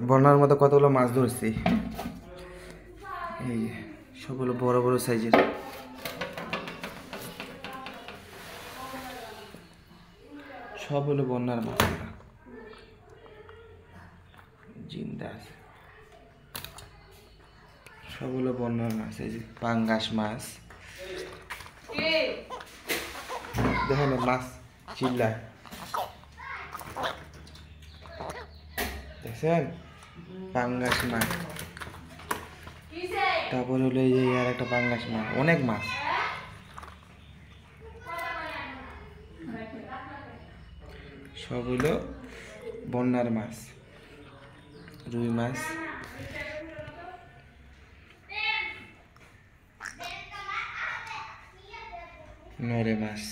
বন্যার মতো কতগুলো মাছ ধরছি, এই সবগুলো বড় বড় সাইজের। সব হলো বন্যার মাছ, জিন্দা আছে, সব হলো বন্যার মাছ। এই যে পাঙ্গাস মাছ, দেখেন মাছ চিল্লায়, দেখছেন পাঙ্গাস মাছ। তারপর হলো এই যে আর একটা পাঙ্গাস মাছ, অনেক মাছ। সব হলো বন্যার মাছ, রুই মাছ, নরে মাছ।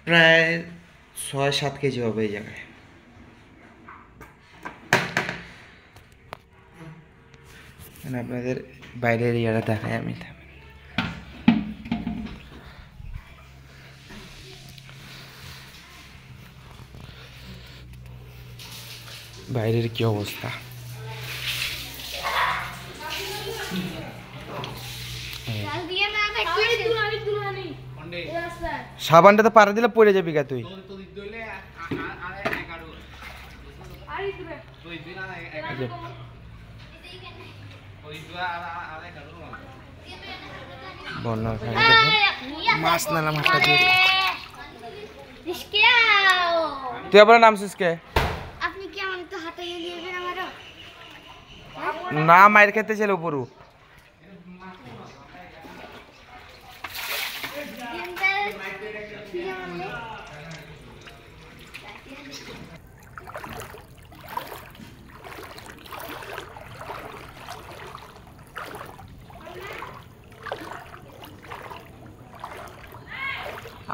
প্রায় ৬-৭ কেজি হবে এই জায়গায়। আপনাদের বাইরের ইয়াটা দেখাই আমি। বাইরের কি অবস্থা, সাবানটা তো পারে দিলে পড়ে যাবি গা তুই। মাছ নালাম হাতটা দিয়ে, তুই আবার নামছিস কে? না মায়ের খেতে ছিল উপরু।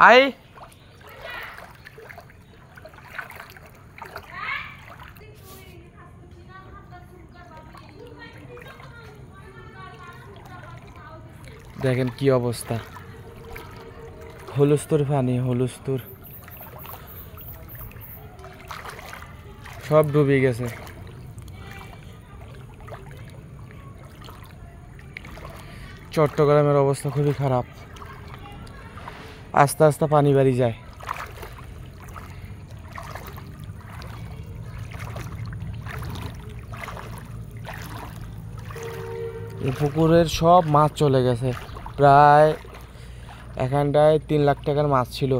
আই দেখেন কি অবস্থা, হুলস্থুর পানি, হুলস্থুর সব ডুবে গেছে। চট্টগ্রামের অবস্থা খুবই খারাপ, আস্তে আস্তে পানি বাড়ি যায়। এই পুকুরের সব মাছ চলে গেছে, প্রায় এখানটায় 3 লাখ টাকার মাছ ছিল,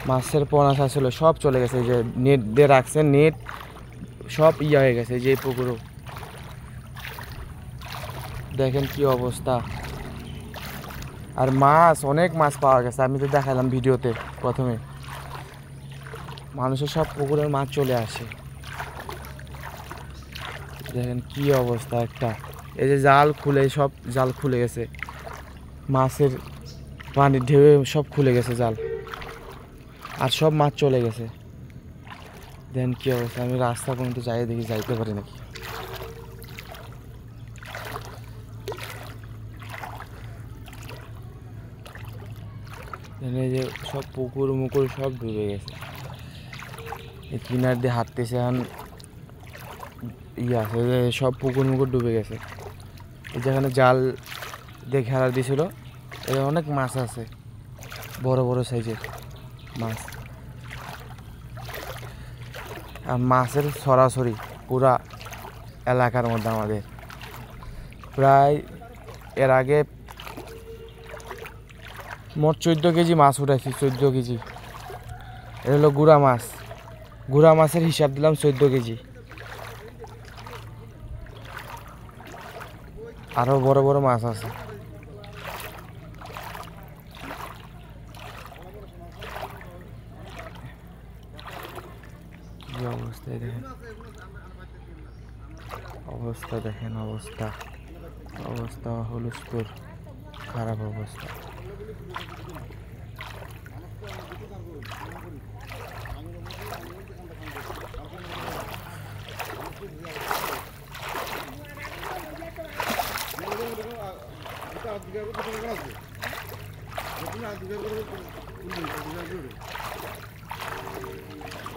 মাছের পোনা ছিল, সব চলে গেছে। যে নেট দিয়ে রাখছে, নেট সব ইয়া হয়ে গেছে। যে পুকুরও দেখেন কি অবস্থা। আর মাছ, অনেক মাছ পাওয়া গেছে, আমি তো দেখালাম ভিডিওতে প্রথমে। মানুষের সব পুকুরের মাছ চলে আসে, দেখেন কি অবস্থা একটা। এই যে জাল খুলে, সব জাল খুলে গেছে, মাছের পানির ঢেউয়ে সব খুলে গেছে জাল, আর সব মাছ চলে গেছে। দেখেন কি অবস্থা। আমি রাস্তা পর্যন্ত যাই, দেখি যাইতে পারি নাকি। এই যে সব পুকুর মুকুর সব ডুবে গেছে, এই কিনার দিয়ে হাঁটতেছে এখন ইয়ে আছে, সব পুকুর মুকুর ডুবে গেছে। যেখানে জাল দিয়ে ঘেরা দিয়েছিল, এর অনেক মাছ আছে, বড় বড় সাইজের মাছ। আর মাছের সরাসরি পুরা এলাকার মধ্যে আমাদের প্রায় এর আগে মোট 14 কেজি মাছ উঠাইছি, 14 কেজি। এটা হলো গুড়া মাছ, গুড়া মাছের হিসাব দিলাম 14 কেজি। আরো বড় বড় মাছ আছে। কি অবস্থায় দেখেন, অবস্থা দেখেন, অবস্থা অবস্থা হুলস্থুল, খারাপ অবস্থা।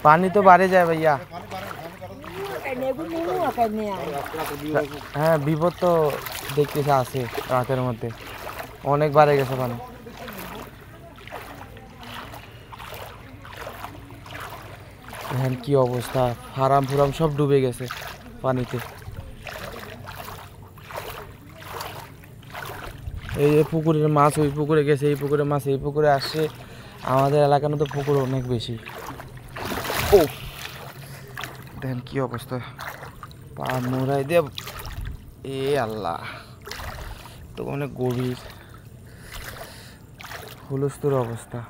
पानी तो बारे जाए भैया। হ্যাঁ বিপদ তো দেখতেছে আছে রাতের মধ্যে অনেক বাড়ে গেছে পানি। এখন কি অবস্থা, ফার্ম ফুরাম সব ডুবে গেছে পানিতে। এই যে পুকুরের মাছ ওই পুকুরে গেছে, এই পুকুরে মাছ এই পুকুরে আসছে। আমাদের এলাকার মতো পুকুর অনেক বেশি। ও দেখেন কি অবস্থা, পা মোড়াই দিয়ে। এ আল্লাহ, তো অনেক গভীর হুলস্থুর অবস্থা।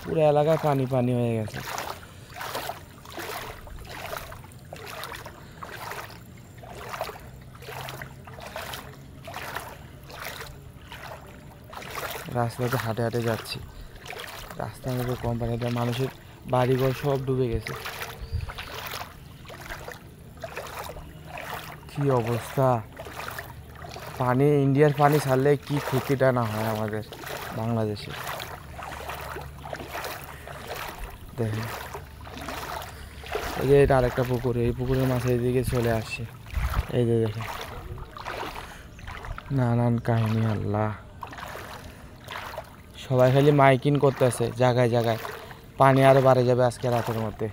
পুরো এলাকায় পানি পানি হয়ে গেছে। রাস্তাতে হাঁটে হাঁটে যাচ্ছি, রাস্তার মধ্যে কোম্পানিটা মানুষের বাড়িঘর সব ডুবে গেছে। কি অবস্থা, পানি ইন্ডিয়ার পানি ছাড়লে কি ক্ষতিটা না হয় আমাদের বাংলাদেশে। দেখেন এই যে এটা আরেকটা পুকুর, এই পুকুরের মাছ এইদিকে চলে আসছে। এই যে দেখেন নানান কাহিনী। আল্লাহ, সবাই খালি মাইকিং করতেছে জায়গায় জায়গায়, পানি আরো বাড়ে যাবে আজকে রাতের মধ্যে।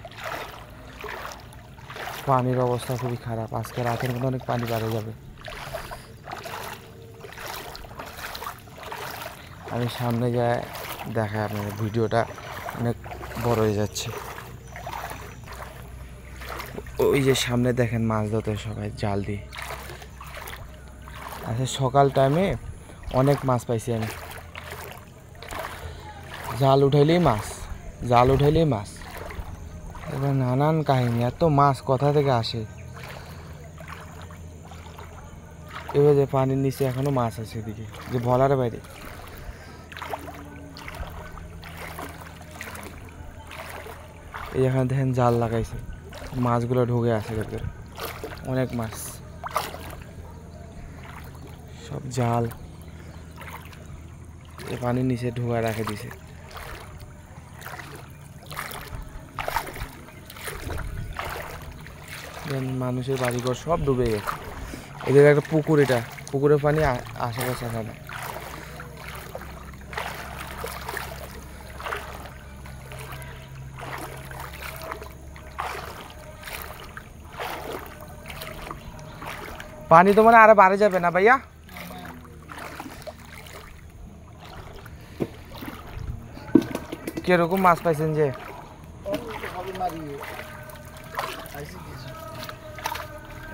পানির অবস্থা খুবই খারাপ, আজকে রাতের মধ্যে অনেক পানি বাড়ে যাবে। আমি সামনে যায় দেখাই আপনাদের, ভিডিওটা অনেক বড় হয়ে যাচ্ছে। ওই যে সামনে দেখেন মাছ ধরতে সবাই জাল দিয়ে। আচ্ছা সকাল টাইমে অনেক মাছ পাইছি আমি, জাল উঠাইলেই মাছ, জাল উঠাইলেই মাছ। এবার নানান কাহিনী, এত মাছ কোথা থেকে আসে। এবার যে পানির নিচে এখনো মাছ আছে, এদিকে যে ভলার বাইরে। এই এখানে দেখেন জাল লাগাইছে, মাছগুলো ঢুকে আসে ভেতরে, অনেক মাছ, সব জাল এই পানির নিচে ঢুকায় রাখে দিছে। মানুষের বাড়িঘর সব ডুবে গেছে। এদের একটা পুকুর, এটা পুকুরের পানি আশেপাশে এখানে। পানি তো মানে আরো বাড়ে যাবে না ভাইয়া? কিরকম মাছ পাইছেন যে?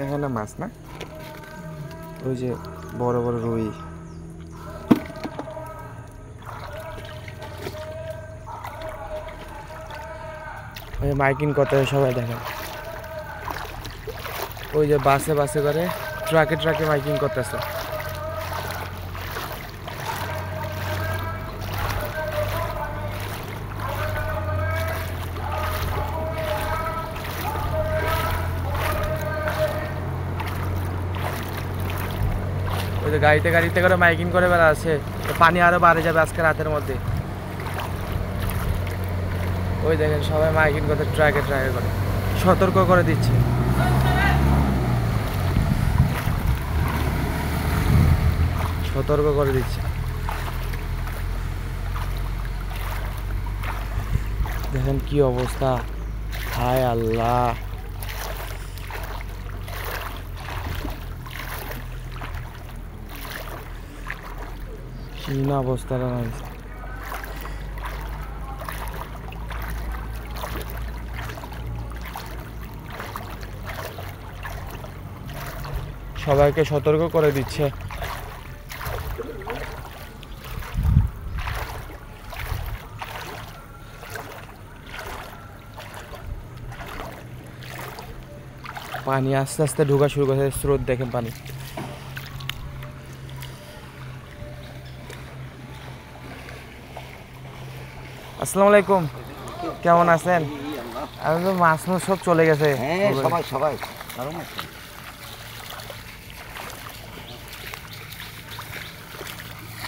এখানে মাছ না, ওই যে বড় বড় রুই। ওই মাইকিং করতে সবাই দেখেন, ওই যে বাসে বাসে করে ট্রাকে ট্রাকে মাইকিং করতেছে। ওই যে গাড়িতে গাড়িতে করে মাইকিং করে বেড়া আছে, পানি আরো বাড়ে যাবে আজকে রাতের মধ্যে। ওই দেখেন সবাই মাইকিং করতে ট্রাকে ট্রাকে করে সতর্ক করে দিচ্ছে। সতর্ক করে দিচ্ছে। দেখেন কি অবস্থা, হায় আল্লাহ। কি না অবস্থাটা হয়েছে। সবাইকে সতর্ক করে দিচ্ছে। পানি আস্তে আস্তে ঢোকা শুরু করেছে, স্রোত দেখেন পানি। আসসালামু আলাইকুম, কেমন আছেন? আমি তো মাছ মাছ সব চলে গেছে। হ্যাঁ সবাই সবাই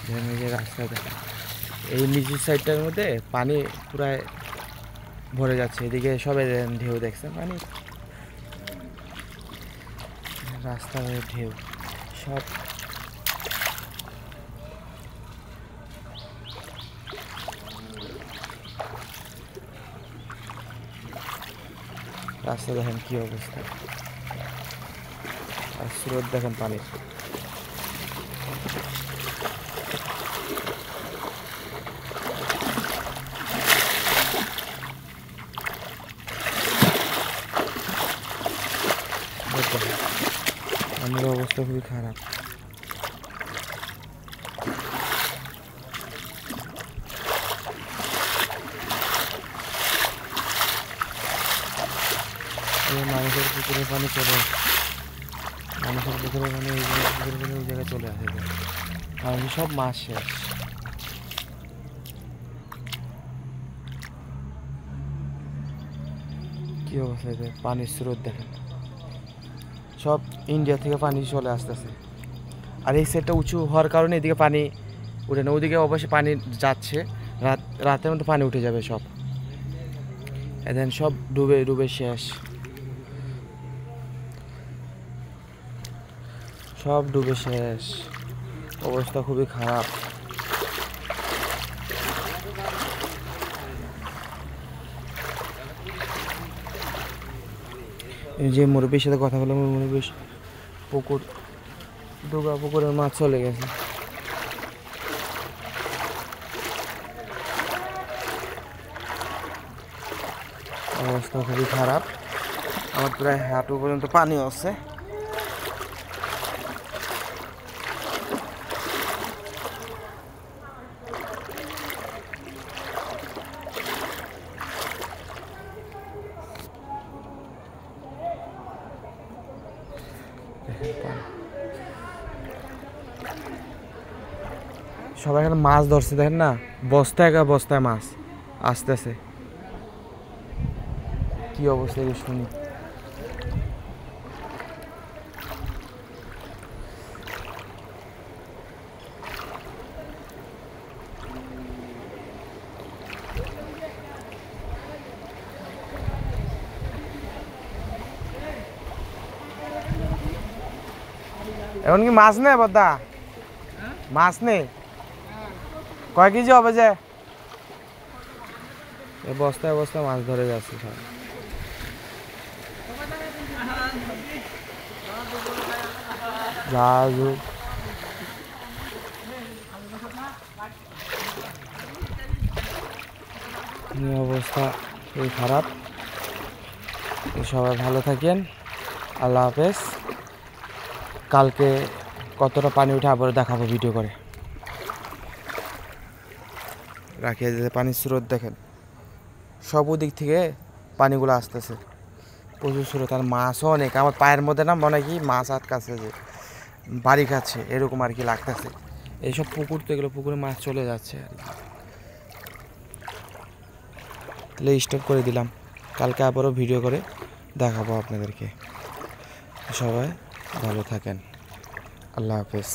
দেখেন এই যে রাস্তা দেখেন, এই নিচের সাইডটার মধ্যে পানি পুরাই ভরে যাচ্ছে, এদিকে সবে ঢেউ দেখছেন পানি, রাস্তার ঢেউ সব। রাস্তা দেখেন কি অবস্থা, আর স্রোত দেখেন পানির। পানির অবস্থা খুবই খারাপ। মানুষের পুকুরে পানি চলে, মানুষের পুকুরে পানি ওই জায়গায় চলে আসে, কারণ সব মাছ শেষ। কি অবস্থা, পানির স্রোত দেখেন, সব ইন্ডিয়া থেকে পানি চলে আসতেছে। আর এই সাইডটা উঁচু হওয়ার কারণে এদিকে পানি উঠে না, ওদিকে অবশ্যই পানি যাচ্ছে, রাতের মধ্যে পানি উঠে যাবে সব। এদিন সব ডুবে ডুবে শেষ, সব ডুবে শেষ, অবস্থা খুবই খারাপ। এই যে মুরব্বীর সাথে কথা বললাম, মুরব্বী পুকুর ডুবা পুকুরের মাছ চলে গেছে। অবস্থা খুবই খারাপ, আমার প্রায় হাঁটু পর্যন্ত পানি আছে। সবাই এখানে মাছ ধরছে দেখেন না, বস্তায় বস্তায় মাছ আসতেছে, কি অবস্থা শুনি। এখন কি মাছ নেই বদ্দা, মাছ নেই, কয় কেজি হবে যে বস্তায় বস্তায় মাছ ধরে যাচ্ছে সব। অবস্থা খুবই খারাপ। সবাই ভালো থাকেন, আল্লাহ হাফেজ। কালকে কতটা পানি উঠে আবার দেখাবো ভিডিও করে। রাখিয়ে দিতে পানির স্রোত দেখেন, সব দিক থেকে পানিগুলো আসতেছে, প্রচুর স্রোত। আর মাছও অনেক, আমার পায়ের মধ্যে না মনে কি মাছ আটকাছে, যে বাড়ি খাচ্ছে এরকম আর কি লাগতেছে। এইসব পুকুর তো, এগুলো পুকুরে মাছ চলে যাচ্ছে আর কি। তাহলে স্টপ করে দিলাম, কালকে আবারও ভিডিও করে দেখাবো আপনাদেরকে। সবাই ভালো থাকেন, আল্লাহ হাফেজ।